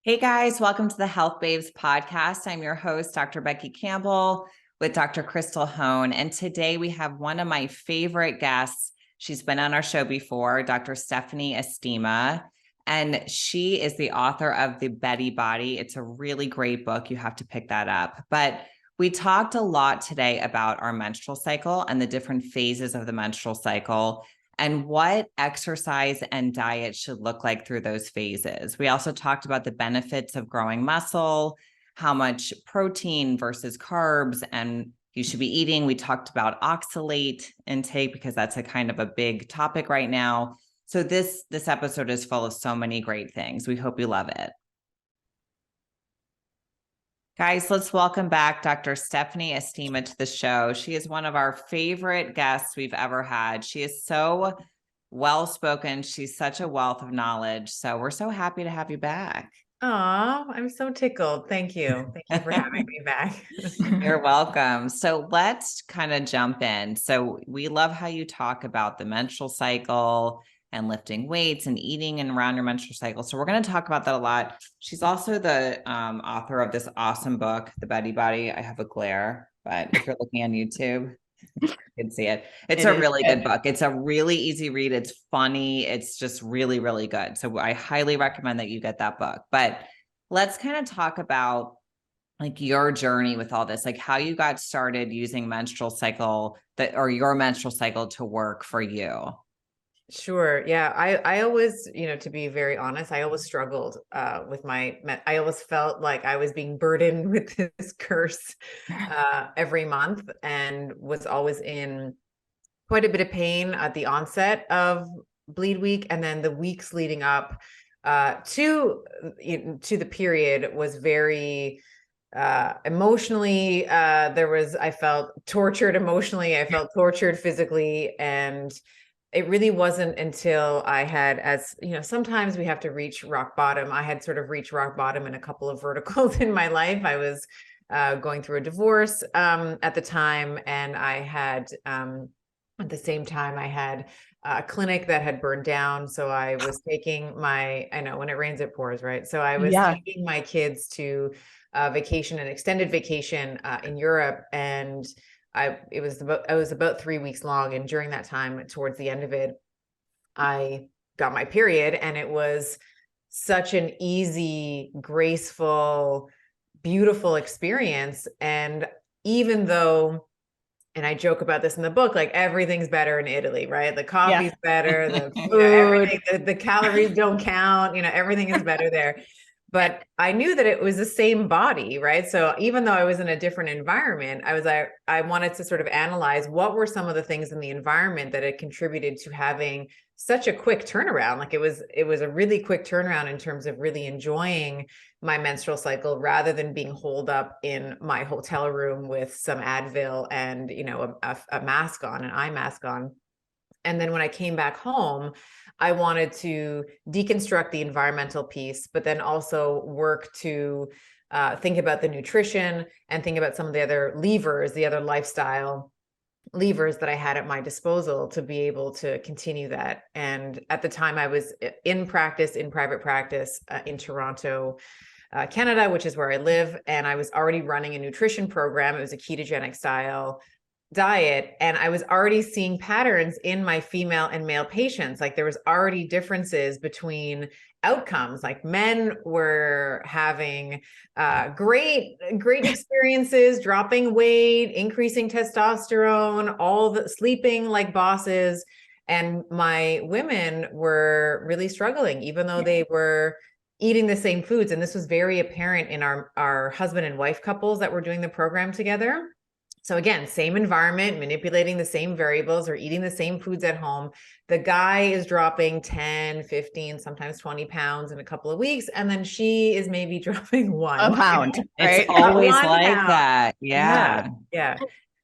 Hey guys, welcome to the Health Babes podcast. I'm your host, Dr. Becky Campbell with Dr. Crystal Hohn. And today we have one of my favorite guests. She's been on our show before, Dr. Stephanie Estima, and she is the author of The Betty Body. It's a really great book. You have to pick that up. But we talked a lot today about our menstrual cycle and the different phases of the menstrual cycle and what exercise and diet should look like through those phases. We also talked about the benefits of growing muscle, how much protein versus carbs and you should be eating. We talked about oxalate intake because that's a kind of a big topic right now. So this episode is full of so many great things. We hope you love it. Guys, let's welcome back Dr. Stephanie Estima to the show. She is one of our favorite guests we've ever had. She is so well-spoken. She's such a wealth of knowledge. So we're so happy to have you back. Oh, I'm so tickled. Thank you. Thank you for having me back. You're welcome. So let's kind of jump in. So we love how you talk about the menstrual cycle and lifting weights and eating and around your menstrual cycle. So we're going to talk about that a lot. She's also the author of this awesome book, The Betty Body. I have a glare, but if you're looking on YouTube, you can see it. It's a really good book. It's a really easy read. It's funny. It's just really, really good. So I highly recommend that you get that book. But let's kind of talk about like your journey with all this, like how you got started using menstrual cycle or your menstrual cycle to work for you. Sure. Yeah. I always, to be very honest, I always struggled with I always felt like I was being burdened with this curse every month and was always in quite a bit of pain at the onset of bleed week. And then the weeks leading up to the period was very emotionally, I felt tortured emotionally, I felt tortured physically, and it really wasn't until I had, sometimes we have to reach rock bottom. I had sort of reached rock bottom in a couple of verticals in my life. I was going through a divorce at the time, and I had, at the same time, I had a clinic that had burned down. So I was taking I know when it rains, it pours, right? So I was taking my kids to vacation, an extended vacation in Europe. And it was about 3 weeks long. And during that time, towards the end of it, I got my period, and it was such an easy, graceful, beautiful experience. And even though, and I joke about this in the book, like everything's better in Italy, right? The coffee's better, the food, everything, the calories don't count, everything is better there. But I knew that it was the same body, right? So even though I was in a different environment, I wanted to sort of analyze what were some of the things in the environment that had contributed to having such a quick turnaround. Like it was a really quick turnaround in terms of really enjoying my menstrual cycle rather than being holed up in my hotel room with some Advil and, a mask on, an eye mask on. And then when I came back home, I wanted to deconstruct the environmental piece, but then also work to think about the nutrition and think about some of the other levers, the other lifestyle levers that I had at my disposal to be able to continue that. And at the time I was in private practice in Toronto, Canada, which is where I live. And I was already running a nutrition program. It was a ketogenic style diet, and I was already seeing patterns in my female and male patients. Like there was already differences between outcomes. Like men were having great experiences, dropping weight, increasing testosterone, all the sleeping like bosses, and my women were really struggling, even though they were eating the same foods. And this was very apparent in our husband and wife couples that were doing the program together. So again, same environment, manipulating the same variables or eating the same foods at home. The guy is dropping 10, 15, sometimes 20 pounds in a couple of weeks. And then she is maybe dropping a pound. Right? It's always like pound. That. Yeah.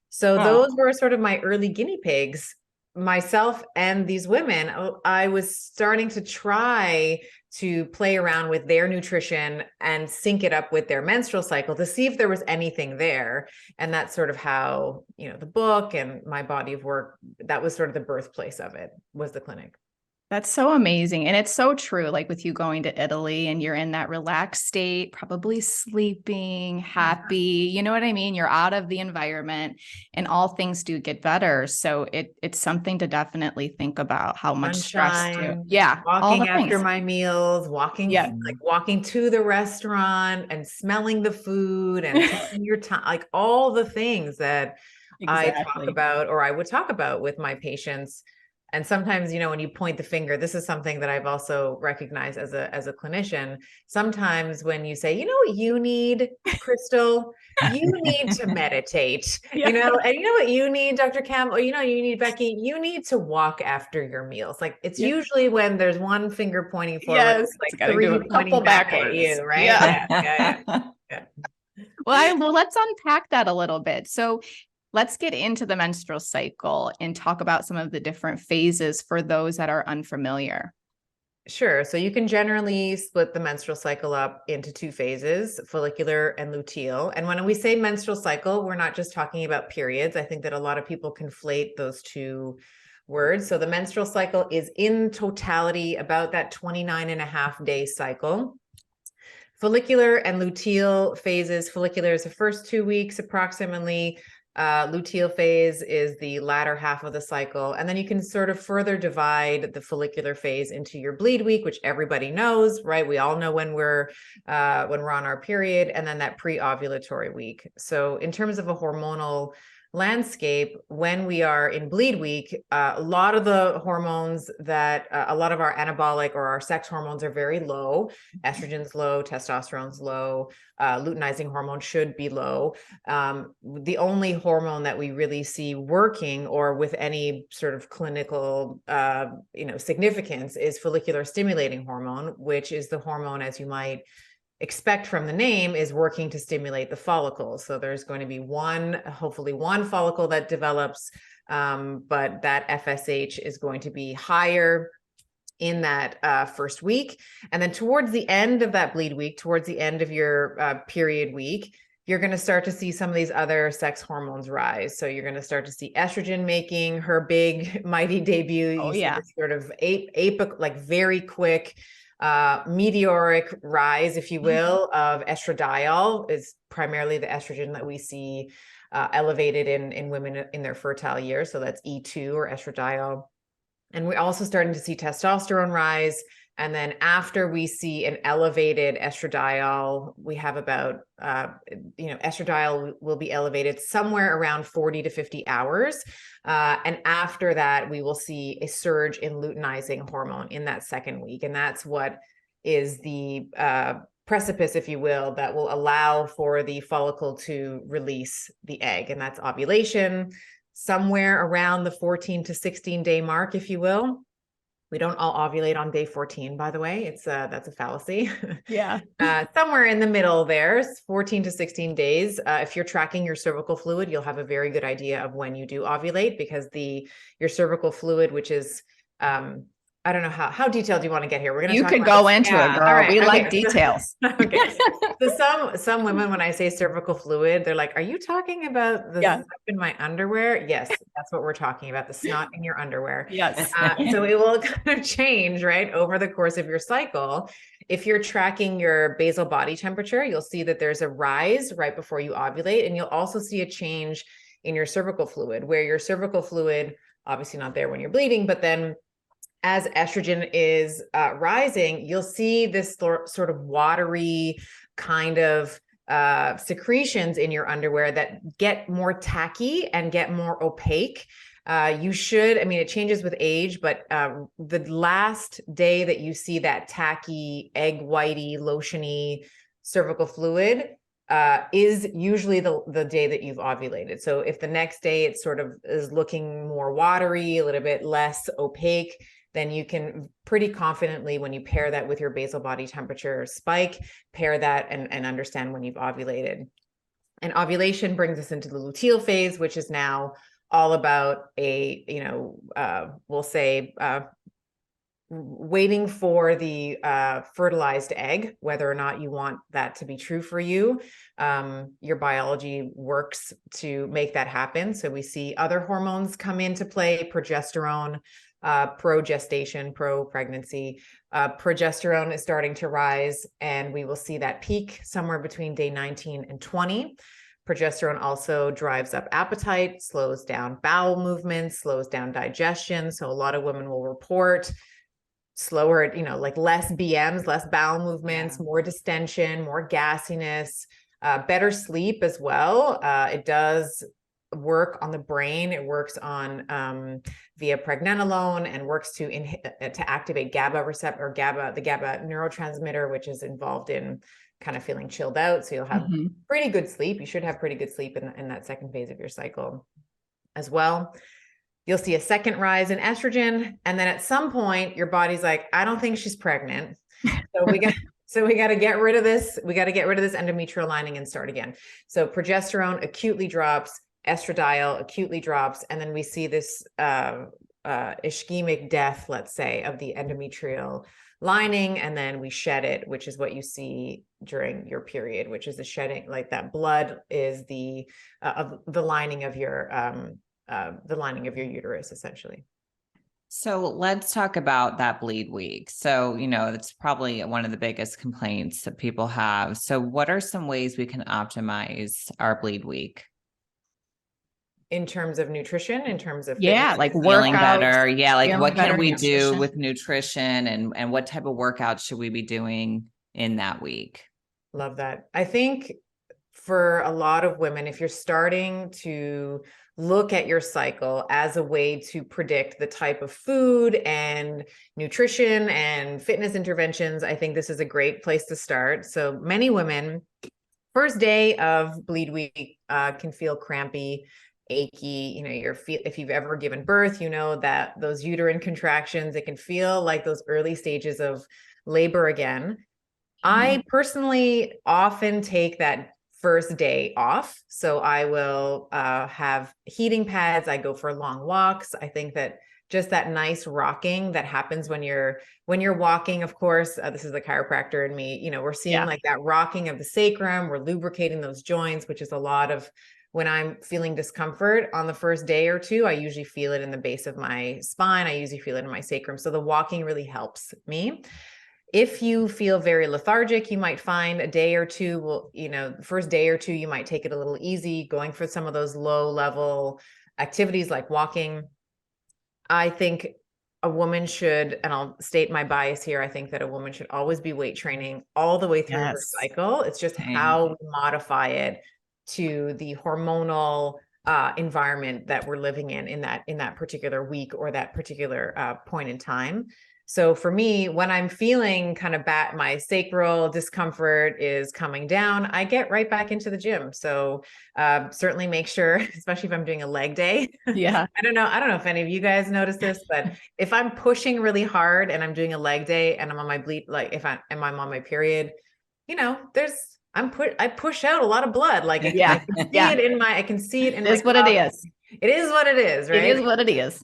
So those were sort of my early guinea pigs, myself and these women. I was starting to try to play around with their nutrition and sync it up with their menstrual cycle to see if there was anything there. And that's sort of how, the book and my body of work, that was sort of the birthplace of it, was the clinic. That's so amazing. And it's so true. Like with you going to Italy and you're in that relaxed state, probably sleeping, happy, you know what I mean? You're out of the environment and all things do get better. So it's something to definitely think about how much stress to, Sunshine, yeah, all walking the after things. my meals, Yeah, walking to the restaurant and smelling the food and taking your time, like all the things that I talk exactly. about, or I would talk about with my patients. And sometimes, when you point the finger, this is something that I've also recognized as a clinician. Sometimes when you say, what you need, Crystal, you need to meditate, Yeah. and you know what you need, Dr. Campbell, you need, Becky, you need to walk after your meals. Like it's Yeah. usually when there's one finger pointing forward, Yes. like Got to do three a pointing couple back at backwards. you, right? Yeah. Yeah. Well, let's unpack that a little bit. So let's get into the menstrual cycle and talk about some of the different phases for those that are unfamiliar. Sure. So you can generally split the menstrual cycle up into two phases, follicular and luteal. And when we say menstrual cycle, we're not just talking about periods. I think that a lot of people conflate those two words. So the menstrual cycle is in totality about that 29.5-day cycle. Follicular and luteal phases. Follicular is the first 2 weeks approximately. Luteal phase is the latter half of the cycle. And then you can sort of further divide the follicular phase into your bleed week, which everybody knows, right? We all know when we're on our period, and then that pre-ovulatory week. So in terms of a hormonal landscape, when we are in bleed week, a lot of the hormones that a lot of our anabolic or our sex hormones are very low. Estrogen's low, testosterone's low, luteinizing hormone should be low. The only hormone that we really see working or with any sort of clinical significance is follicular stimulating hormone, which is the hormone, as you might expect from the name, is working to stimulate the follicles. So there's going to be hopefully one follicle that develops, but that FSH is going to be higher in that first week. And then towards the end of that bleed week, towards the end of your period week, you're going to start to see some of these other sex hormones rise. So you're going to start to see estrogen making her big, mighty debut. Oh, you yeah. see this sort of like very quick, meteoric rise, if you will, of estradiol. Is primarily the estrogen that we see elevated in women in their fertile years. So that's E2 or estradiol. And we're also starting to see testosterone rise. And then after we see an elevated estradiol, we have about, estradiol will be elevated somewhere around 40 to 50 hours. And after that, we will see a surge in luteinizing hormone in that second week. And that's what is the precipice, if you will, that will allow for the follicle to release the egg. And that's ovulation, somewhere around the 14 to 16 day mark, if you will. We don't all ovulate on day 14, by the way. That's a fallacy. Yeah. Somewhere in the middle there, 14 to 16 days. If you're tracking your cervical fluid, you'll have a very good idea of when you do ovulate, because your cervical fluid, which is, I don't know how detailed do you want to get here? We're going to talk could about go into it, girl. All right. We Okay. like details. Okay. So some women, when I say cervical fluid, they're like, "Are you talking about the stuff in my underwear?" Yes, that's what we're talking about. The snot in your underwear. Yes. So it will kind of change, right, over the course of your cycle. If you're tracking your basal body temperature, you'll see that there's a rise right before you ovulate, and you'll also see a change in your cervical fluid, where your cervical fluid, obviously not there when you're bleeding, but then as estrogen is rising, you'll see this sort of watery kind of secretions in your underwear that get more tacky and get more opaque. It changes with age, but the last day that you see that tacky, egg whitey, lotiony cervical fluid is usually the day that you've ovulated. So if the next day it sort of is looking more watery, a little bit less opaque, then you can pretty confidently, when you pair that with your basal body temperature spike, pair that and understand when you've ovulated. And ovulation brings us into the luteal phase, which is now all about waiting for the fertilized egg, whether or not you want that to be true for you. Your biology works to make that happen. So we see other hormones come into play, progesterone, pro-gestation, pro-pregnancy. Progesterone is starting to rise, and we will see that peak somewhere between day 19 and 20. Progesterone also drives up appetite, slows down bowel movements, slows down digestion. So a lot of women will report slower, like less BMs, less bowel movements, more distension, more gassiness, better sleep as well. It does work on the brain. It works on via pregnenolone, and works to activate GABA receptor, or the GABA neurotransmitter, which is involved in kind of feeling chilled out. So you'll have pretty good sleep. You should have pretty good sleep in that second phase of your cycle as well. You'll see a second rise in estrogen. And then at some point, your body's like, I don't think she's pregnant. So we got to get rid of this. We got to get rid of this endometrial lining and start again. So progesterone acutely drops, estradiol acutely drops. And then we see this ischemic death, let's say, of the endometrial lining, and then we shed it, which is what you see during your period, which is the shedding, like that blood is the lining of your uterus, essentially. So let's talk about that bleed week. So, that's probably one of the biggest complaints that people have. So what are some ways we can optimize our bleed week? In terms of nutrition, in terms of like feeling workouts, better. Yeah. Like what can we do nutrition. with nutrition, and what type of workouts should we be doing in that week? Love that. I think for a lot of women, if you're starting to look at your cycle as a way to predict the type of food and nutrition and fitness interventions, I think this is a great place to start. So many women, first day of bleed week can feel crampy, achy. If you've ever given birth, that those uterine contractions, it can feel like those early stages of labor again. I personally often take that first day off. So I will have heating pads. I go for long walks. I think that just that nice rocking that happens when you're walking, of course, this is the chiropractor in me, we're seeing like that rocking of the sacrum. We're lubricating those joints, which is a lot of when I'm feeling discomfort on the first day or two. I usually feel it in the base of my spine. I usually feel it in my sacrum. So the walking really helps me. If you feel very lethargic, you might find a day or two, the first day or two, you might take it a little easy, going for some of those low level activities like walking. I think a woman should, and I'll state my bias here, I think that a woman should always be weight training all the way through her cycle. It's just how we modify it to the hormonal environment that we're living in that particular week or that particular point in time. So for me, when I'm feeling kind of my sacral discomfort is coming down, I get right back into the gym. So certainly make sure, especially if I'm doing a leg day. Yeah. I don't know if any of you guys notice this, but if I'm pushing really hard and I'm doing a leg day and I'm on my bleed, like I'm on my period, I push out a lot of blood. Like I can see it in It is what it is. It is what it is, right? It is what it is.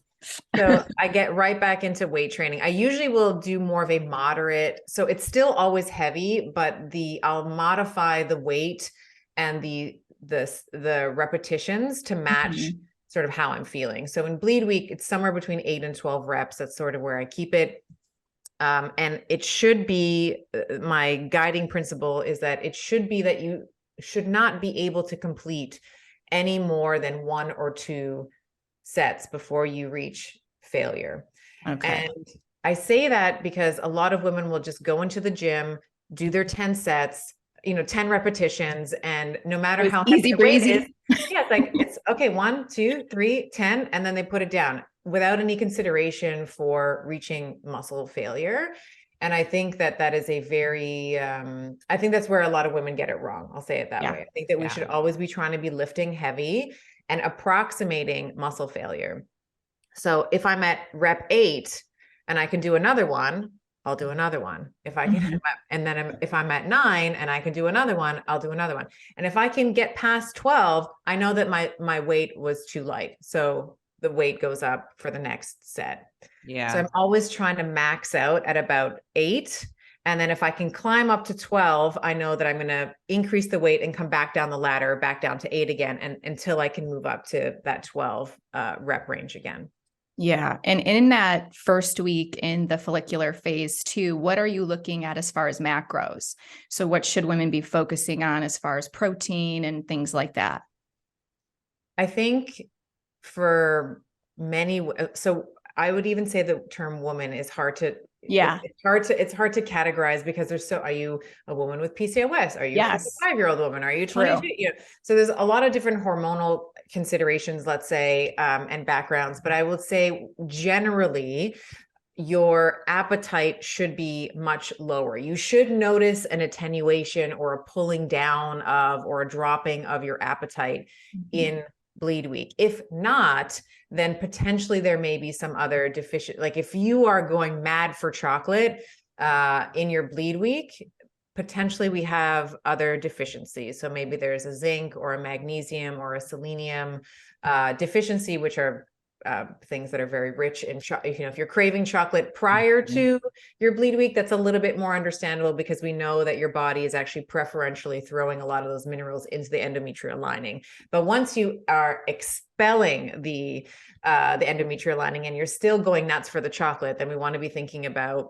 So I get right back into weight training. I usually will do more of a moderate. So it's still always heavy, but I'll modify the weight and the repetitions to match sort of how I'm feeling. So in bleed week, it's somewhere between 8 and 12 reps. That's sort of where I keep it. And it should be, my guiding principle is that it should be that you should not be able to complete any more than 1 or 2 sets before you reach failure. Okay. And I say that because a lot of women will just go into the gym, do their 10 sets, 10 repetitions, and no matter how easy breezy is, it's okay, 1, 2, 3, 10, and then they put it down without any consideration for reaching muscle failure. And I think that is a very, I think that's where a lot of women get it wrong. I'll say it that way. I think that we should always be trying to be lifting heavy and approximating muscle failure. So if I'm at rep 8 and I can do another one, I'll do another one. If I can, and then if I'm at 9 and I can do another one, I'll do another one. And if I can get past 12, I know that my weight was too light. So the weight goes up for the next set. Yeah. So I'm always trying to max out at about 8. And then if I can climb up to 12, I know that I'm going to increase the weight and come back down the ladder, back down to 8 again, and until I can move up to that 12 rep range again. Yeah. And in that first week in the follicular phase too, what are you looking at as far as macros? So what should women be focusing on as far as protein and things like that? I think for many, so I would even say the term woman is hard to, Yeah. it's hard to categorize because are you a woman with PCOS? Are you Yes. a 55-year-old woman? Are you True. 22? So there's a lot of different hormonal considerations, let's say, and backgrounds, but I would say generally your appetite should be much lower. You should notice an attenuation or a pulling down of, or a dropping of your appetite in bleed week. If not, then potentially there may be some other deficient, like if you are going mad for chocolate in your bleed week, potentially we have other deficiencies. So maybe there's a zinc or a magnesium or a selenium deficiency, which are things that are very rich in if you're craving chocolate prior to your bleed week, that's a little bit more understandable because we know that your body is actually preferentially throwing a lot of those minerals into the endometrial lining. But once you are expelling the endometrial lining and you're still going nuts for the chocolate, then we want to be thinking about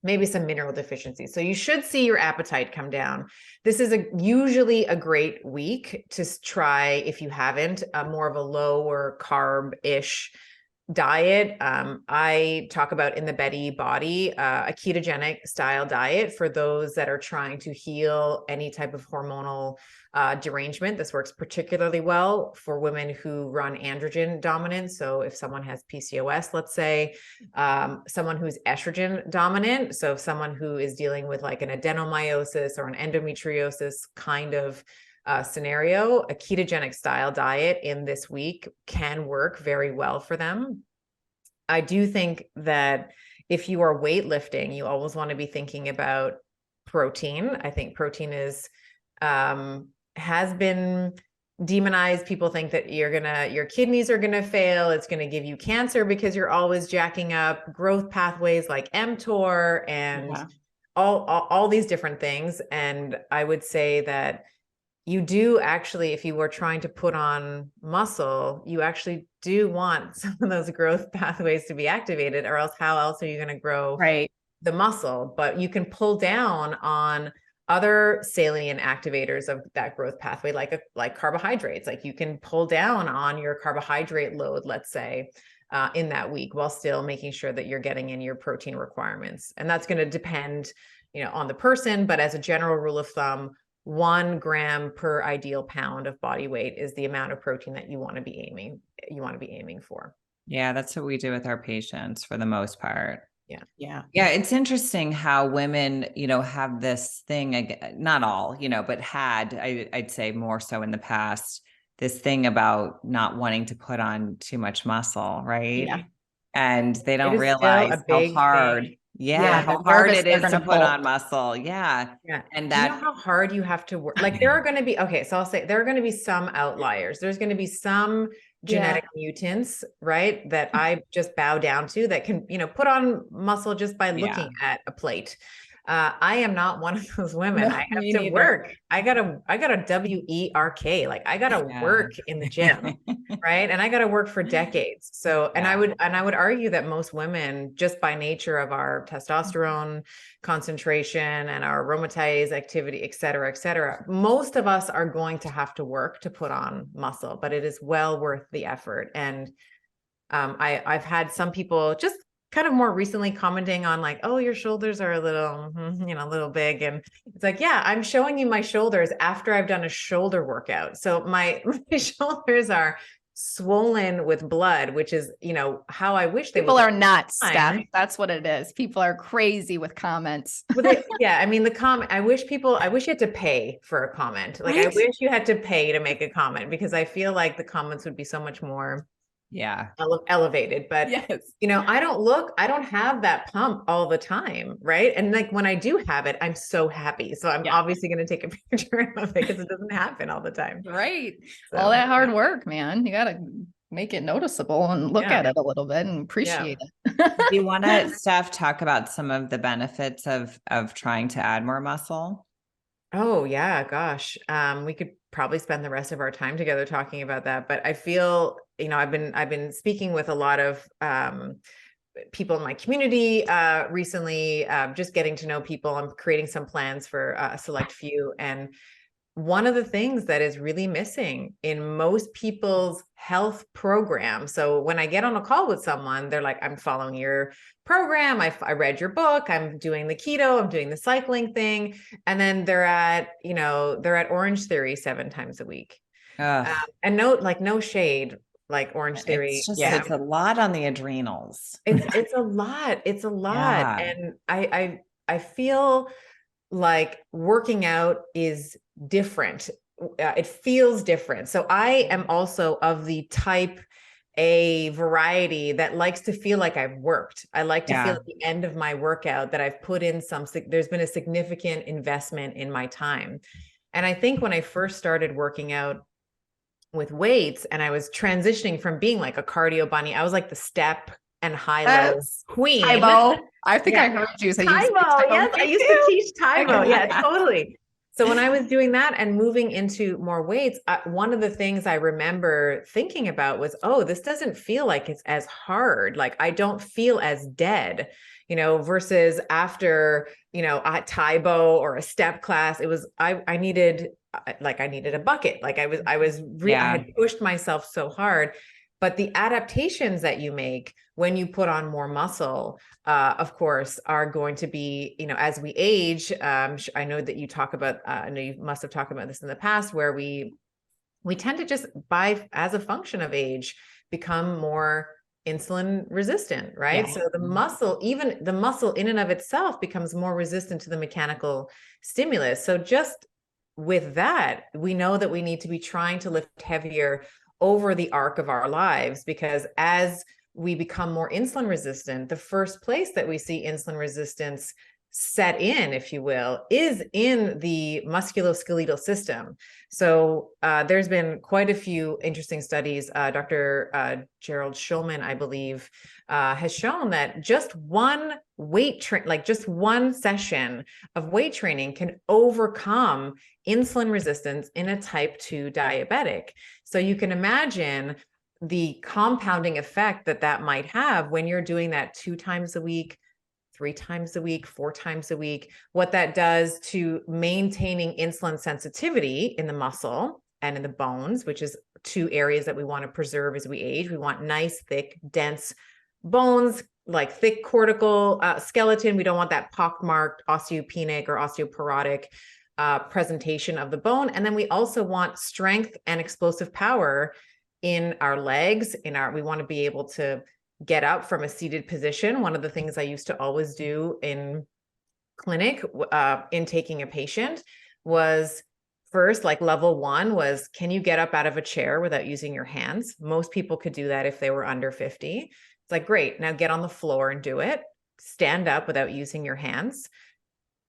maybe some mineral deficiency. So you should see your appetite come down. This is usually a great week to try, if you haven't, more of a lower carb-ish diet. I talk about in the Betty Body, a ketogenic style diet for those that are trying to heal any type of hormonal derangement. This works particularly well for women who run androgen dominant. So if someone has PCOS, let's say, someone who's estrogen dominant. So if someone who is dealing with like an adenomyosis or an endometriosis kind of scenario, a ketogenic style diet in this week can work very well for them. I do think that if you are weightlifting, you always want to be thinking about protein. I think protein has been demonized. People think that your kidneys are gonna fail. It's gonna give you cancer because you're always jacking up growth pathways like mTOR and all these different things. And I would say that you do actually, if you were trying to put on muscle, you actually do want some of those growth pathways to be activated, or else how else are you going to grow the muscle? But you can pull down on other salient activators of that growth pathway, like carbohydrates. Like you can pull down on your carbohydrate load, let's say, in that week, while still making sure that you're getting in your protein requirements. And that's going to depend, on the person. But as a general rule of thumb, 1 gram per ideal pound of body weight is the amount of protein that you want to be aiming for. Yeah, that's what we do with our patients for the most part. Yeah. It's interesting how women, have this thing, not all, but I'd say more so in the past, this thing about not wanting to put on too much muscle, right? Yeah. And they don't realize how hard, how hard it is to put on muscle. Yeah. And that, how hard you have to work. Like there are going to be, so I'll say there are going to be some outliers. There's going to be some genetic mutants, right? That I just bow down to, that can, put on muscle just by looking at a plate. I am not one of those women. I have to work. I gotta work. Like I gotta work in the gym, right? And I gotta work for decades. So, and I would argue that most women, just by nature of our testosterone concentration and our aromatase activity, et cetera, most of us are going to have to work to put on muscle, but it is well worth the effort. And I've had some people just kind of more recently commenting on like, oh, your shoulders are a little, a little big. And it's like, yeah, I'm showing you my shoulders after I've done a shoulder workout. So my shoulders are swollen with blood, which is, how I wish they people are nuts, Steph. That's what it is. People are crazy with comments. The comment, I wish you had to pay for a comment. Like I wish you had to pay to make a comment, because I feel like the comments would be so much more elevated. But I don't have that pump all the time, right? And like when I do have it, I'm so happy. So I'm obviously going to take a picture of it because it doesn't happen all the time. Right. So, all that hard work, man. You got to make it noticeable and look at it a little bit and appreciate it. Do you want to, Steph, talk about some of the benefits of trying to add more muscle? Oh yeah, gosh. We could probably spend the rest of our time together talking about that. But I feel, I've been speaking with a lot of people in my community recently, just getting to know people. I'm creating some plans for a select few. And one of the things that is really missing in most people's health program. So when I get on a call with someone, they're like, I'm following your program. I read your book. I'm doing the keto. I'm doing the cycling thing. And then they're at Orange Theory 7 times a week. Ugh. And no shade, like Orange Theory. Yeah. It's a lot on the adrenals. It's a lot. It's a lot. Yeah. And I feel like working out is different. It feels different. So I am also of the type A variety that likes to feel like I've worked. I like to feel at the end of my workout that I've put in there's been a significant investment in my time. And I think when I first started working out with weights and I was transitioning from being like a cardio bunny, I was like the step and high-low queen. Taibo. I think I heard you say Taibo. Yes, I used to teach Taibo. Yeah, totally. So when I was doing that and moving into more weights, one of the things I remember thinking about was, oh, this doesn't feel like it's as hard. Like I don't feel as dead, versus after, a Taibo or a step class, it was, I needed a bucket. Like I had pushed myself so hard. But the adaptations that you make when you put on more muscle, of course, are going to be, as we age. I know that you talk about, I know you must have talked about this in the past, where we tend to just, as a function of age, become more insulin resistant, right? Yeah. So even the muscle in and of itself becomes more resistant to the mechanical stimulus. So just with that, we know that we need to be trying to lift heavier over the arc of our lives, because as we become more insulin resistant, the first place that we see insulin resistance set in, if you will, is in the musculoskeletal system. So there's been quite a few interesting studies. Dr. Gerald Shulman, I believe, has shown that just one just one session of weight training can overcome insulin resistance in a type 2 diabetic. So you can imagine the compounding effect that might have when you're doing that 2 times a week, 3 times a week, 4 times a week, what that does to maintaining insulin sensitivity in the muscle and in the bones, which is 2 areas that we want to preserve as we age. We want nice, thick, dense bones, like thick cortical skeleton. We don't want that pockmarked osteopenic or osteoporotic presentation of the bone. And then we also want strength and explosive power in our legs. We want to be able to get up from a seated position. One of the things I used to always do in clinic, in taking a patient, was first, like level 1 was, can you get up out of a chair without using your hands? Most people could do that if they were under 50. It's like, great, now get on the floor and do it. Stand up without using your hands.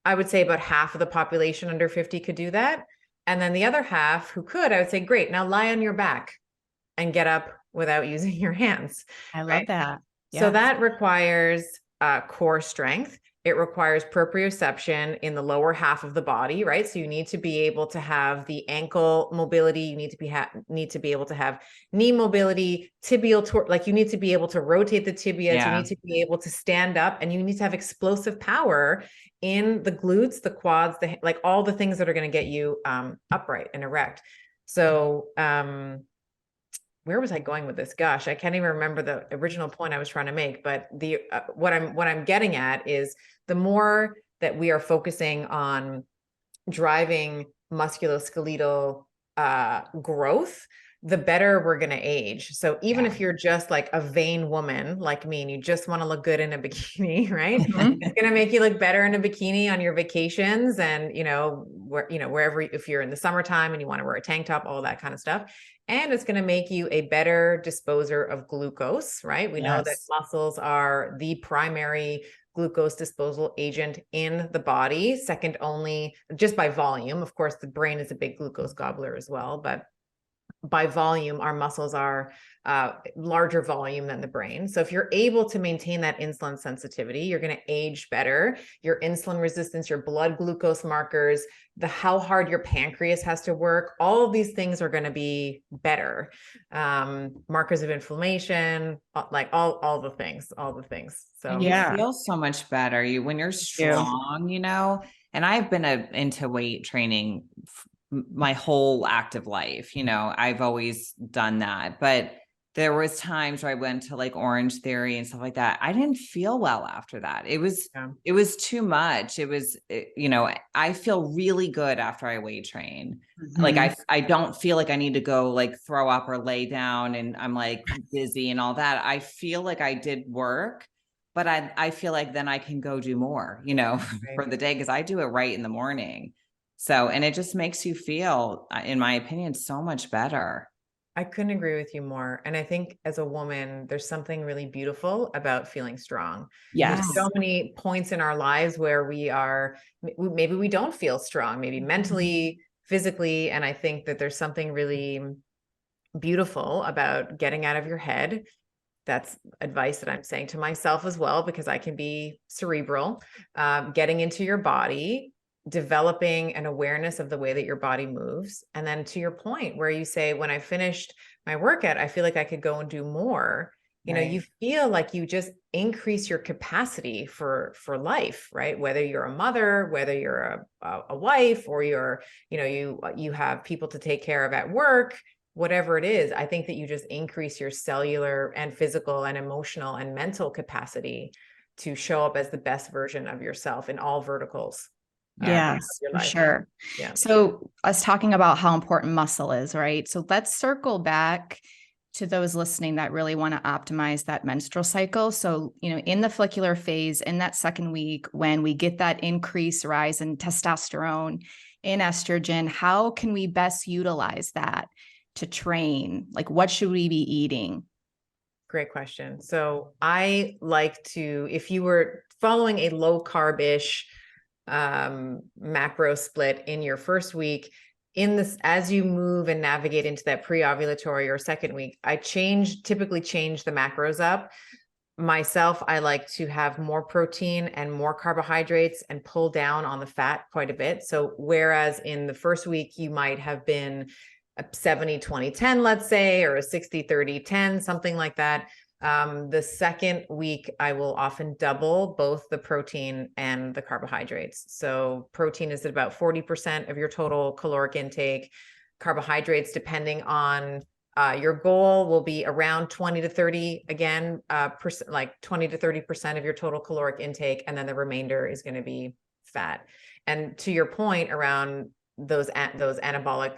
I would say about half of the population under 50 could do that. And then the other half who could, I would say, great, now lie on your back and get up without using your hands. I love that. Yes. So that requires core strength. It requires proprioception in the lower half of the body, right? So you need to be able to have the ankle mobility. You need to be able to have knee mobility, tibial like you need to be able to rotate the tibias. Yeah. You need to be able to stand up, and you need to have explosive power in the glutes, the quads, like all the things that are going to get you upright and erect. So where was I going with this? Gosh, I can't even remember the original point I was trying to make. But what I'm getting at is, the more that we are focusing on driving musculoskeletal growth, the better we're going to age. So even if you're just like a vain woman like me, and you just want to look good in a bikini, right? Mm-hmm. It's going to make you look better in a bikini on your vacations, and wherever, if you're in the summertime and you want to wear a tank top, all that kind of stuff. And it's going to make you a better disposer of glucose, right? We know that muscles are the primary glucose disposal agent in the body, second only just by volume. Of course, the brain is a big glucose gobbler as well, but by volume, our muscles are larger volume than the brain. So if you're able to maintain that insulin sensitivity, you're going to age better. Your insulin resistance, your blood glucose markers, how hard your pancreas has to work, all of these things are going to be better. Markers of inflammation, like all the things. So and you feel so much better. When you're strong, and I've been into weight training my whole active life. I've always done that, but there was times where I went to like Orange Theory and stuff like that. I didn't feel well after that. It was too much. I feel really good after I weight train. Mm-hmm. Like I don't feel like I need to go like throw up or lay down and I'm like dizzy and all that. I feel like I did work, but I feel like then I can go do more, for the day, because I do it right in the morning. So, and it just makes you feel, in my opinion, so much better. I couldn't agree with you more. And I think as a woman, there's something really beautiful about feeling strong. Yes. There's so many points in our lives where maybe we don't feel strong, maybe mentally, physically. And I think that there's something really beautiful about getting out of your head. That's advice that I'm saying to myself as well, because I can be cerebral, getting into your body, developing an awareness of the way that your body moves. And then to your point where you say, when I finished my workout, I feel like I could go and do more. You feel like you just increase your capacity for life, right? Whether you're a mother, whether you're a wife, or you have people to take care of at work, whatever it is. I think that you just increase your cellular and physical and emotional and mental capacity to show up as the best version of yourself in all verticals. Yes, for sure. Yeah. So us talking about how important muscle is, right? So let's circle back to those listening that really want to optimize that menstrual cycle. So, in the follicular phase, in that second week, when we get that increased rise in testosterone, in estrogen, how can we best utilize that to train? Like, what should we be eating? Great question. So I like to, if you were following a low carb-ish macro split in your first week, as you move and navigate into that pre-ovulatory or second week, I typically change the macros up. Myself, I like to have more protein and more carbohydrates and pull down on the fat quite a bit. So whereas in the first week, you might have been a 70-20-10, let's say, or a 60-30-10, something like that. The second week, I will often double both the protein and the carbohydrates. So protein is at about 40% of your total caloric intake. Carbohydrates, depending on your goal, will be around 20 to 30, again, like 20 to 30% of your total caloric intake. And then the remainder is going to be fat. And to your point around those anabolic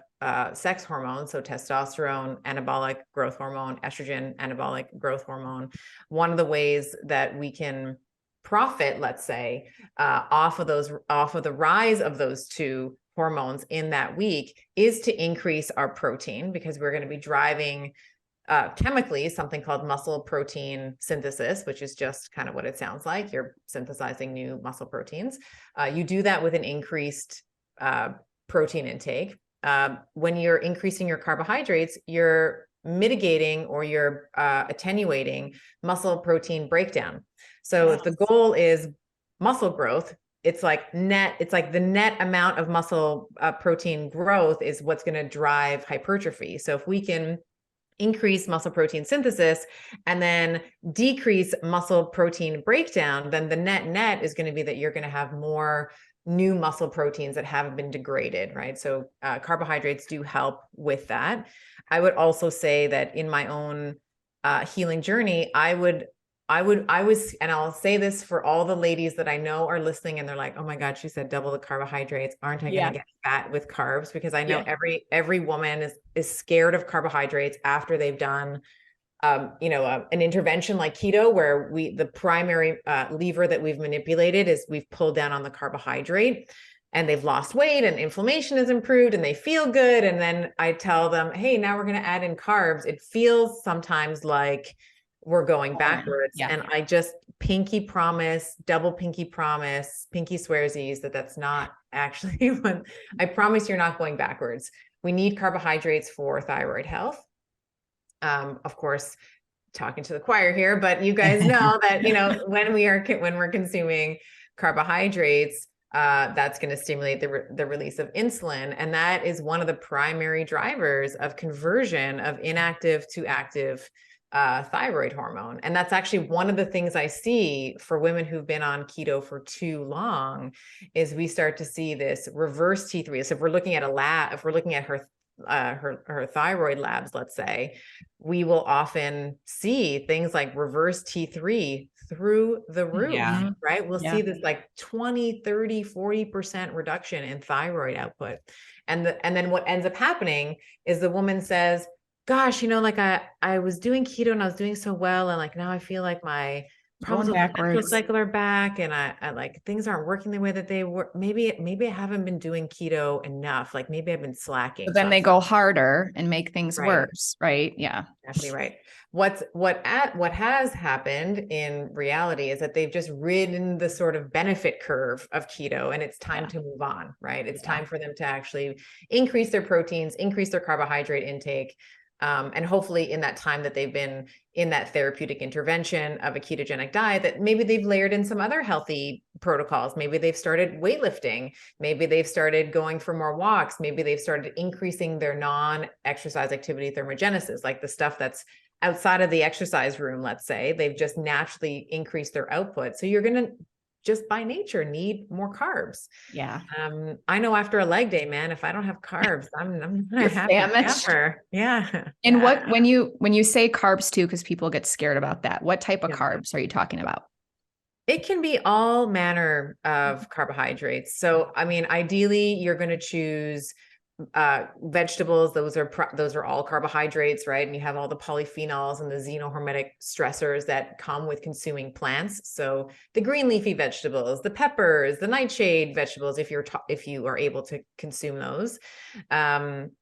sex hormones, so testosterone, anabolic growth hormone, estrogen, anabolic growth hormone. One of the ways that we can profit, let's say, off of the rise of those two hormones in that week is to increase our protein, because we're going to be driving chemically something called muscle protein synthesis, which is just kind of what it sounds like. You're synthesizing new muscle proteins. You do that with an increased protein intake. When you're increasing your carbohydrates, you're mitigating or you're attenuating muscle protein breakdown. So if the goal is muscle growth, it's like the net amount of muscle protein growth is what's going to drive hypertrophy. So if we can increase muscle protein synthesis and then decrease muscle protein breakdown, then the net is going to be that you're going to have more new muscle proteins that haven't been degraded, right? So carbohydrates do help with that. I would also say that in my own healing journey, I was, and I'll say this for all the ladies that I know are listening and they're like, oh my God, she said double the carbohydrates. Aren't I going to get fat with carbs? Because I know every woman is scared of carbohydrates after they've done an intervention like keto, where the primary lever that we've manipulated is we've pulled down on the carbohydrate, and they've lost weight and inflammation has improved and they feel good. And then I tell them, hey, now we're going to add in carbs. It feels sometimes like we're going backwards. And I just pinky promise, double pinky promise, pinky swearsies that that's not actually what I promise you're not going backwards. We need carbohydrates for thyroid health. Of course, talking to the choir here, but you guys know that, when we're consuming carbohydrates, that's going to stimulate the release of insulin. And that is one of the primary drivers of conversion of inactive to active thyroid hormone. And that's actually one of the things I see for women who've been on keto for too long is we start to see this reverse T3. So if we're looking at if we're looking at her thyroid labs, let's say, we will often see things like reverse T3 through the roof, right? We'll see this like 20, 30, 40% reduction in thyroid output. And then what ends up happening is the woman says, gosh, like I was doing keto and I was doing so well. And like, now I feel like my problems with the menstrual cycle are back, and I like things aren't working the way that they were. Maybe I haven't been doing keto enough. Like maybe I've been slacking. But then they go harder and make things worse, right? Yeah, exactly right. What has happened in reality is that they've just ridden the sort of benefit curve of keto, and it's time to move on, right? It's time for them to actually increase their proteins, increase their carbohydrate intake. And hopefully in that time that they've been in that therapeutic intervention of a ketogenic diet, that maybe they've layered in some other healthy protocols. Maybe they've started weightlifting. Maybe they've started going for more walks. Maybe they've started increasing their non-exercise activity thermogenesis, like the stuff that's outside of the exercise room, let's say. They've just naturally increased their output. So you're going to just by nature need more carbs. Yeah. I know after a leg day, man, if I don't have carbs, I'm not happy ever. Yeah. And when you say carbs too, because people get scared about that, what type of carbs are you talking about? It can be all manner of carbohydrates. So, I mean, ideally you're going to choose vegetables. Those are all carbohydrates, right? And you have all the polyphenols and the xenohormetic stressors that come with consuming plants. So the green leafy vegetables, the peppers, the nightshade vegetables, if you are able to consume those. And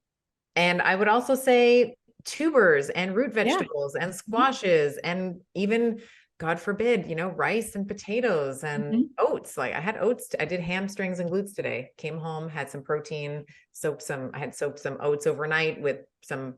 I would also say tubers and root vegetables and squashes, and even, God forbid, rice and potatoes and oats. Like I had oats. I did hamstrings and glutes today. Came home, had some protein, I had soaked some oats overnight with some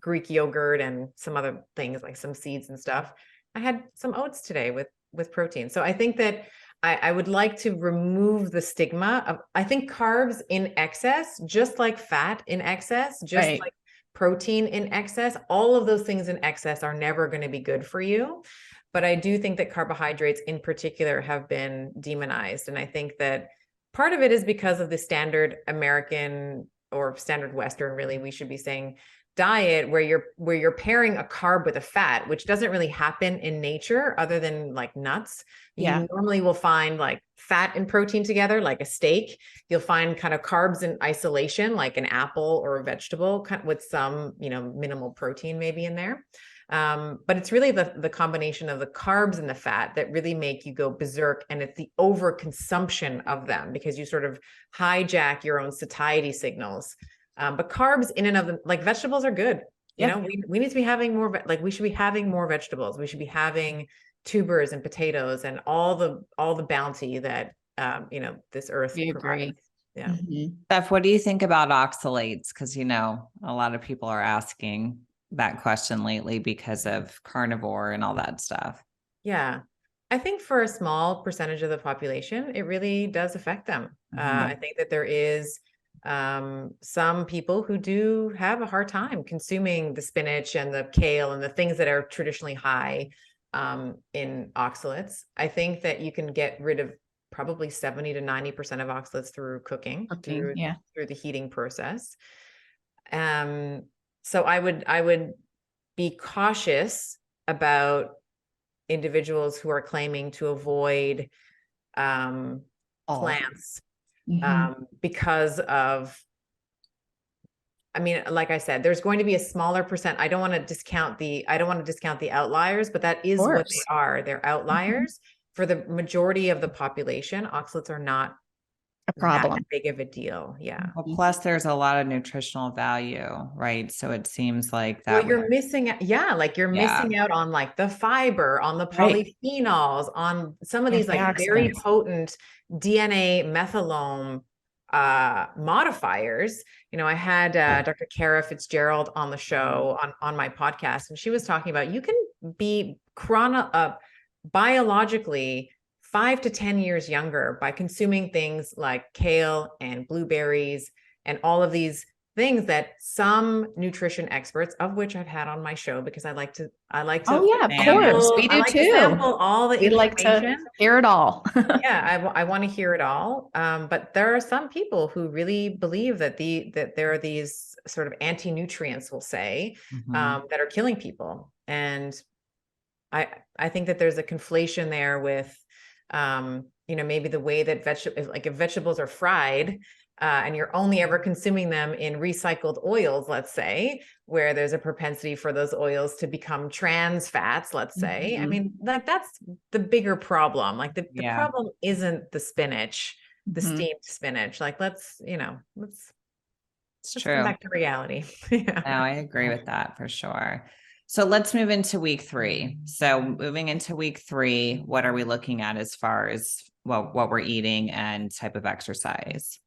Greek yogurt and some other things like some seeds and stuff. I had some oats today with protein. So I think that I would like to remove the stigma of, I think carbs in excess, just like fat in excess, just like protein in excess, all of those things in excess are never going to be good for you. But I do think that carbohydrates in particular have been demonized. And I think that part of it is because of the standard American or standard Western, really, we should be saying, diet where you're pairing a carb with a fat, which doesn't really happen in nature other than like nuts. You normally will find like fat and protein together, like a steak. You'll find kind of carbs in isolation, like an apple or a vegetable with some, minimal protein maybe in there. But it's really the combination of the carbs and the fat that really make you go berserk. And it's the overconsumption of them because you sort of hijack your own satiety signals. But carbs in and of them, like vegetables are good. We need to be having more, we should be having more vegetables. We should be having tubers and potatoes and all the bounty that, this earth provides. Yeah. Steph, what do you think about oxalates? Because, a lot of people are asking that question lately because of carnivore and all that stuff. Yeah. I think for a small percentage of the population, it really does affect them. I think that there is some people who do have a hard time consuming the spinach and the kale and the things that are traditionally high in oxalates. I think that you can get rid of probably 70 to 90% of oxalates through cooking through the heating process. So I would be cautious about individuals who are claiming to avoid plants because of, like I said, there's going to be a smaller percent. I don't want to discount the outliers, but that is what they are. They're outliers. For the majority of the population, oxalates are not a problem. that big of a deal. Yeah. Well, plus there's a lot of nutritional value, right? So it seems like Well, that you're missing, like you're missing out on like the fiber, on the Right. polyphenols, on some of these like very Antioxidants. potent DNA methylome modifiers. I had Dr. Kara Fitzgerald on the show on my podcast, and she was talking about you can be biologically 5 to 10 years younger by consuming things like kale and blueberries and all of these things that some nutrition experts, of which I've had on my show, because I like to Oh yeah, of sample- course. We do I like to too. sample all the We like to information. hear it all. Yeah, I want to hear it all. But there are some people who really believe that there are these sort of anti-nutrients, we'll say, that are killing people. And I think that there's a conflation there with, maybe the way that if vegetables are fried, and you're only ever consuming them in recycled oils, let's say, where there's a propensity for those oils to become trans fats, let's say. I mean, that's the bigger problem. Like the problem isn't the spinach, the steamed spinach. Like, let's come back to reality. No, I agree with that for sure. So let's move into week 3. So moving into week 3, what are we looking at as far as what we're eating and type of exercise?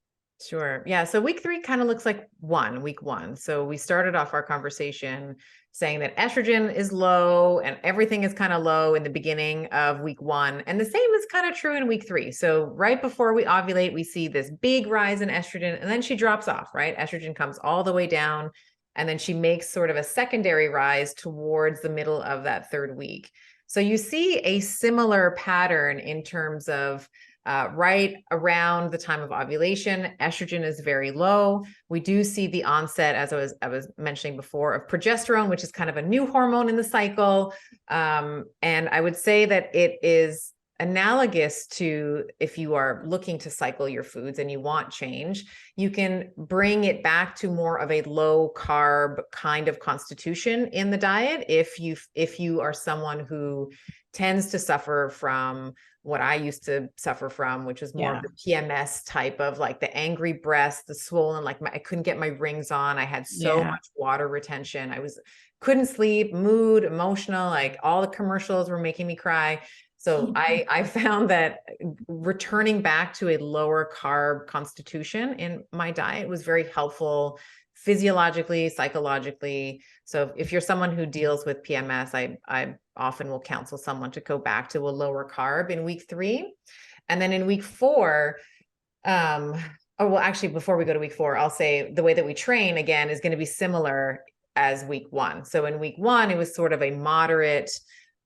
Sure. Yeah. So week 3 kind of looks like week 1. So we started off our conversation saying that estrogen is low and everything is kind of low in the beginning of week 1. And the same is kind of true in week 3. So right before we ovulate, we see this big rise in estrogen, and then she drops off, right? Estrogen comes all the way down, and then she makes sort of a secondary rise towards the middle of that 3rd week. So you see a similar pattern in terms of right around the time of ovulation, estrogen is very low. We do see the onset, as I was mentioning before, of progesterone, which is kind of a new hormone in the cycle. And I would say that it is analogous to if you are looking to cycle your foods and you want change, you can bring it back to more of a low carb kind of constitution in the diet. If you are someone who tends to suffer from what I used to suffer from, which is more of the PMS type of like the angry breasts, the swollen, like I couldn't get my rings on. I had so much water retention. Couldn't sleep, mood, emotional, like all the commercials were making me cry. So I found that returning back to a lower carb constitution in my diet was very helpful physiologically, psychologically. So if you're someone who deals with PMS, I often will counsel someone to go back to a lower carb in week 3. And then in week 4, actually, before we go to week 4, I'll say the way that we train again is going to be similar as week 1. So in week 1, it was sort of a moderate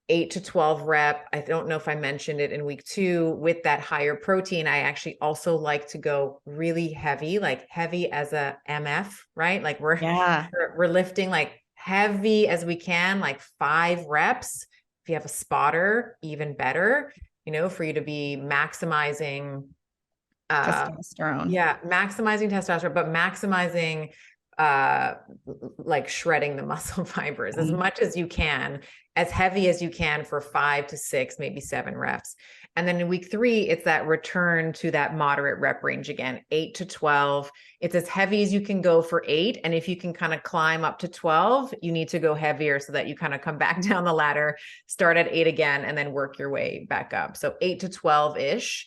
8 to 12 rep. I don't know if I mentioned it in week 2 with that higher protein. I actually also like to go really heavy, like heavy as a MF, right? Like we're lifting like heavy as we can, like 5 reps. If you have a spotter, even better, for you to be maximizing testosterone. Yeah, maximizing testosterone, but maximizing like shredding the muscle fibers as much as you can, as heavy as you can for 5 to 6, maybe 7 reps. And then in week 3, it's that return to that moderate rep range again, 8 to 12. It's as heavy as you can go for 8. And if you can kind of climb up to 12, you need to go heavier so that you kind of come back down the ladder, start at 8 again, and then work your way back up. So 8 to 12-ish.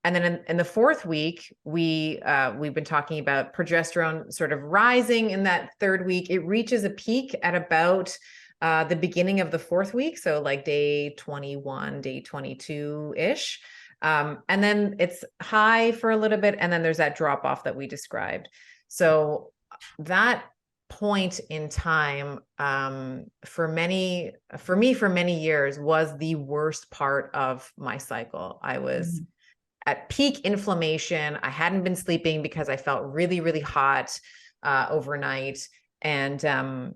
And then in the 4th week, we've been talking about progesterone sort of rising in that 3rd week. It reaches a peak at about the beginning of the 4th week. So like day 21, day 22-ish. And then it's high for a little bit. And then there's that drop off that we described. So that point in time, for me, for many years was the worst part of my cycle. I was at peak inflammation. I hadn't been sleeping because I felt really, really hot overnight. And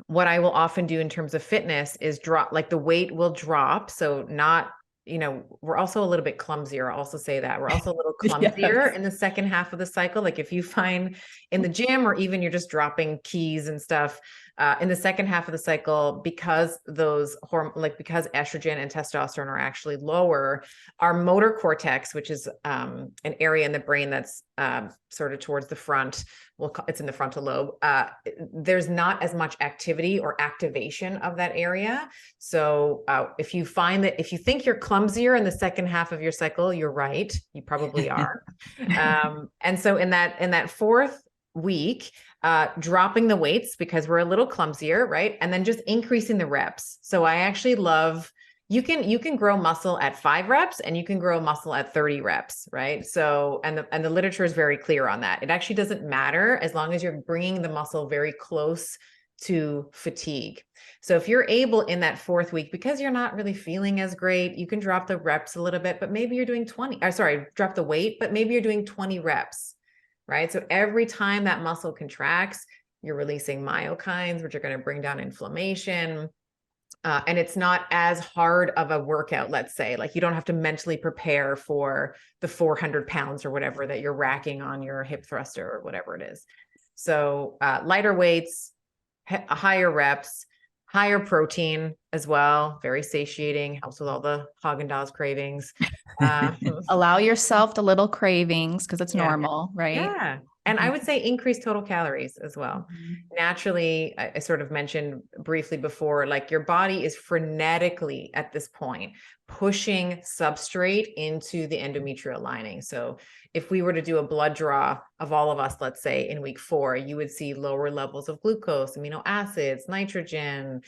what I will often do in terms of fitness is drop, like the weight will drop. So not, we're also a little bit clumsier. I'll also say that we're also a little clumsier in the second half of the cycle. Like if you find in the gym, or even you're just dropping keys and stuff, In the second half of the cycle, because because estrogen and testosterone are actually lower, our motor cortex, which is an area in the brain that's sort of towards the front, it's in the frontal lobe, there's not as much activity or activation of that area. So if you find that, if you think you're clumsier in the second half of your cycle, you're right, you probably are. And so in that fourth week, dropping the weights because we're a little clumsier, right? And then just increasing the reps. So I actually love, you can grow muscle at 5 reps and you can grow muscle at 30 reps, right? So, and the literature is very clear on that. It actually doesn't matter as long as you're bringing the muscle very close to fatigue. So if you're able in that fourth week, because you're not really feeling as great, you can drop the reps a little bit, but maybe you're doing drop the weight, but maybe you're doing 20 reps. Right? So every time that muscle contracts, you're releasing myokines, which are going to bring down inflammation. And it's not as hard of a workout, let's say, like you don't have to mentally prepare for the 400 pounds or whatever that you're racking on your hip thruster or whatever it is. So lighter weights, higher reps, higher protein as well, very satiating, helps with all the Haagen-Dazs cravings. Allow yourself the little cravings because it's normal, right? Yeah. And I would say increase total calories as well. Naturally, I sort of mentioned briefly before, like your body is frenetically at this point pushing substrate into the endometrial lining. So if we were to do a blood draw of all of us, let's say in week 4, you would see lower levels of glucose, amino acids, nitrogen,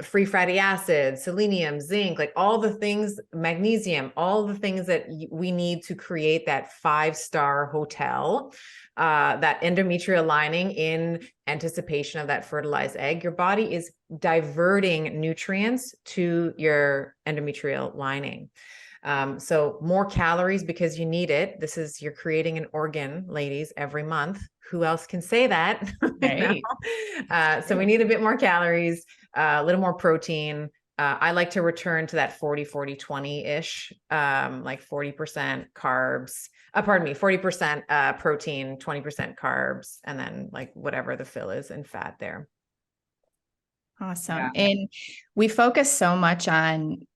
free fatty acids, selenium, zinc, like all the things, magnesium, all the things that we need to create that 5-star hotel, that endometrial lining in anticipation of that fertilized egg. Your body is diverting nutrients to your endometrial lining. So more calories because you need it. You're creating an organ, ladies, every month. Who else can say that? Right. So we need a bit more calories, a little more protein. I like to return to that 40-40-20-ish, like 40% carbs, 40% protein, 20% carbs, and then like whatever the fill is in fat there. Awesome. Yeah. And we focus so much on,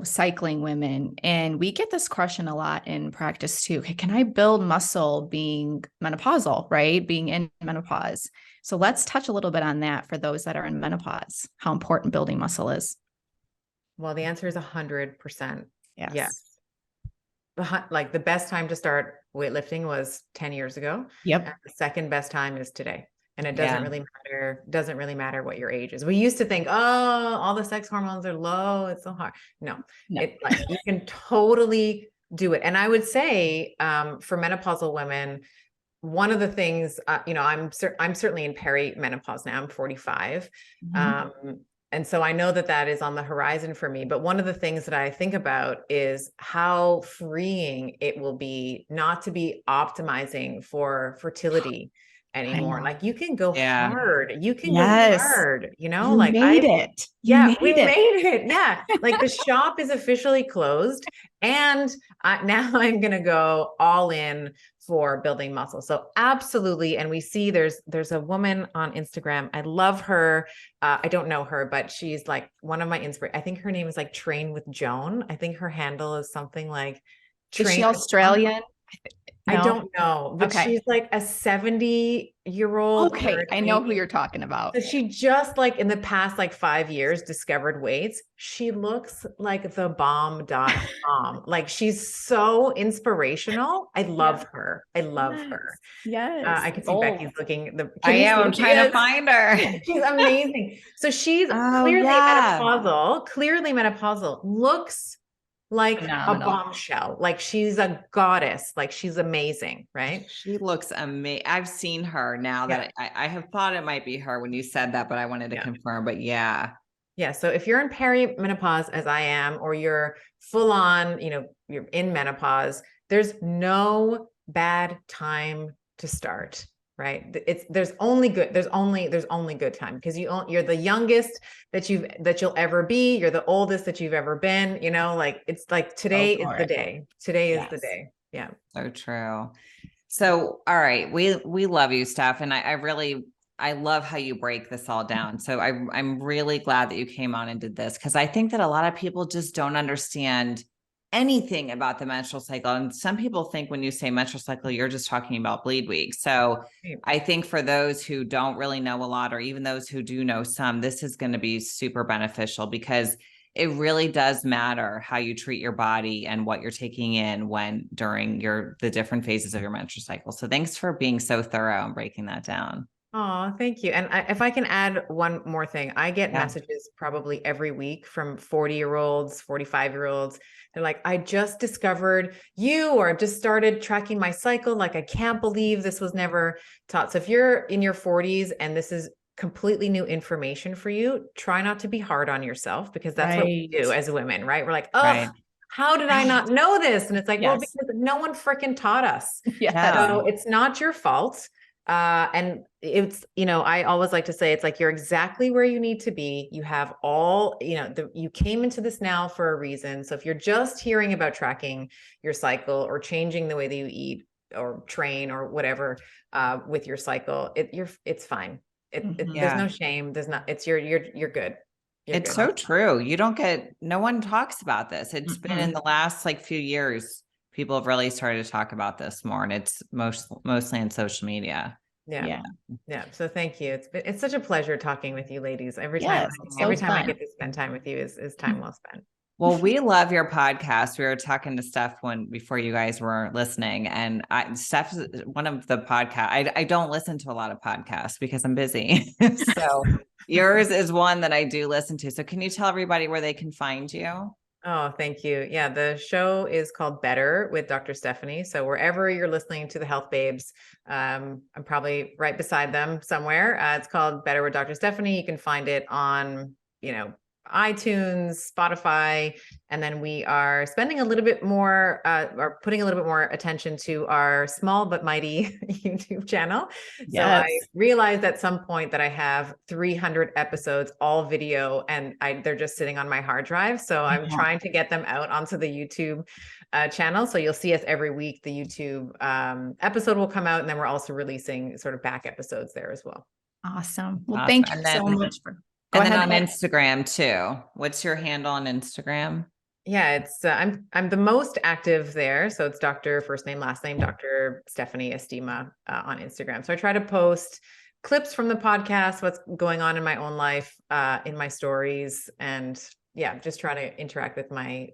cycling women, and we get this question a lot in practice too. Okay, can I build muscle being menopausal, right? Being in menopause. So let's touch a little bit on that for those that are in menopause, how important building muscle is. Well, the answer is 100%. Yes. Like the best time to start weightlifting was 10 years ago. Yep. And the second best time is today. And it doesn't really matter what your age is. We used to think, oh, all the sex hormones are low, it's so hard. No. You can totally do it. And I would say for menopausal women, one of the things, I'm certainly in perimenopause now. I'm 45. And so I know that is on the horizon for me. But one of the things that I think about is how freeing it will be not to be optimizing for fertility anymore. Like you can go hard. You can go hard, You like made it. We made it. Yeah. Like the shop is officially closed. And now I'm going to go all in for building muscle. So absolutely. And we see there's a woman on Instagram. I love her. I don't know her, but she's like one of my inspirations. I think her name is like Train with Joan. I think her handle is something like Is she Australian? No? I don't know, but she's like a 70-year-old. Okay. I know who you're talking about. So she just like in the past, 5 years discovered weights. She looks like the bomb.com. Like she's so inspirational. I love her. I love her. Yes. I can see Becky's looking. I'm trying to find her. She's amazing. So she's clearly menopausal, looks like phenomenal. A bombshell, like she's a goddess, like she's amazing, right? She looks amazing. I've seen her now that I have thought it might be her when you said that, but I wanted to confirm, but yeah. So if you're in perimenopause as I am, or you're full on, you're in menopause, there's no bad time to start. Right. There's only good time because you're the youngest that you'll ever be. You're the oldest that you've ever been, like it's like today is the day. Today is the day. Yeah. So true. So, all right. We love you, Steph. And I really I love how you break this all down. So I'm really glad that you came on and did this, because I think that a lot of people just don't understand anything about the menstrual cycle. And some people think when you say menstrual cycle, you're just talking about bleed week. So I think for those who don't really know a lot, or even those who do know some, this is going to be super beneficial, because it really does matter how you treat your body and what you're taking in during the different phases of your menstrual cycle. So thanks for being so thorough and breaking that down. Oh, thank you. And if I can add one more thing, I get messages probably every week from 40-year-olds, 45-year-olds. They're like, I just discovered you, or I've just started tracking my cycle. Like, I can't believe this was never taught. So if you're in your 40s and this is completely new information for you, try not to be hard on yourself, because that's what we do as women, right? We're like, oh, how did I not know this? And it's like, well, because no one freaking taught us. So it's not your fault. And it's, I always like to say, it's like, you're exactly where you need to be. You have all, you came into this now for a reason. So if you're just hearing about tracking your cycle or changing the way that you eat or train or whatever, with your cycle, it's fine. There's no shame. You're good. It's so true. No one talks about this. It's been in the last few years, people have really started to talk about this more, and it's mostly on social media. Yeah. So thank you. It's such a pleasure talking with you ladies. Every time I get to spend time with you is time well spent. Well, we love your podcast. We were talking to Steph before you guys were listening, and Steph's one of the podcast. I don't listen to a lot of podcasts because I'm busy. So yours is one that I do listen to. So can you tell everybody where they can find you? Oh, thank you. Yeah, the show is called Better with Dr. Stephanie. So wherever you're listening to the Health Babes, I'm probably right beside them somewhere. It's called Better with Dr. Stephanie. You can find it on, iTunes, Spotify, and then we are spending a little bit more, or putting a little bit more attention to our small but mighty YouTube channel. So I realized at some point that I have 300 episodes, all video, and they're just sitting on my hard drive. So I'm trying to get them out onto the YouTube channel. So you'll see us every week. The YouTube episode will come out, and then we're also releasing sort of back episodes there as well. Awesome. Well, thank you so much for. And then on Instagram too. What's your handle on Instagram? Yeah, it's I'm the most active there. So it's Dr. first name, last name, Dr. Stephanie Estima on Instagram. So I try to post clips from the podcast, what's going on in my own life, in my stories, and just try to interact with my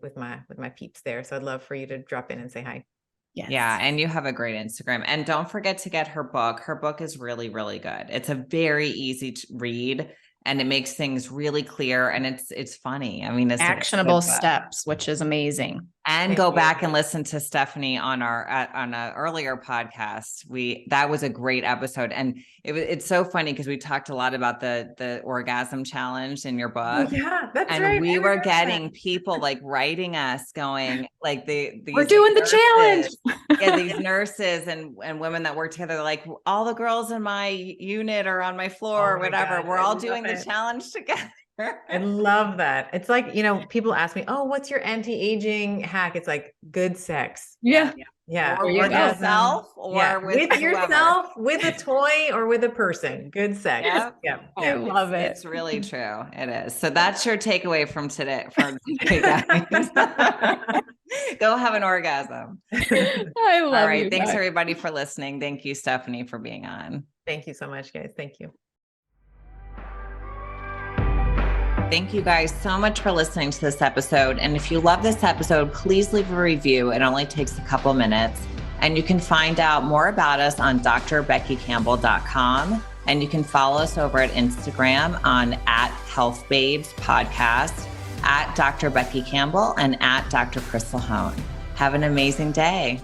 peeps there. So I'd love for you to drop in and say hi. Yes. Yeah. And you have a great Instagram, and don't forget to get her book. Her book is really, really good. It's a very easy to read, and it makes things really clear, and it's funny. I mean, it's actionable steps, which is amazing. And go back and listen to Stephanie on an earlier podcast. That was a great episode, and it's so funny because we talked a lot about the orgasm challenge in your book. Oh, yeah, that's and right. We were getting people writing us going we're doing the challenge. Yeah, these nurses and women that work together, like, all the girls in my unit or on my floor or whatever, God, we're all doing the challenge together. I love that. It's like, people ask me, oh, what's your anti-aging hack? It's like good sex. Yeah. Or with yourself, or with yourself, with a toy, or with a person. Good sex. Yeah. I love it. It's really true. It is. So that's your takeaway from today, guys. Go have an orgasm. I love it. All right. Thanks everybody for listening. Thank you, Stephanie, for being on. Thank you so much, guys. Thank you. Thank you guys so much for listening to this episode. And if you love this episode, please leave a review. It only takes a couple minutes. And you can find out more about us on drbeckycampbell.com. And you can follow us over at Instagram on @HealthBabesPodcast, @Dr. Becky Campbell, and @Dr. Crystal Hohn. Have an amazing day.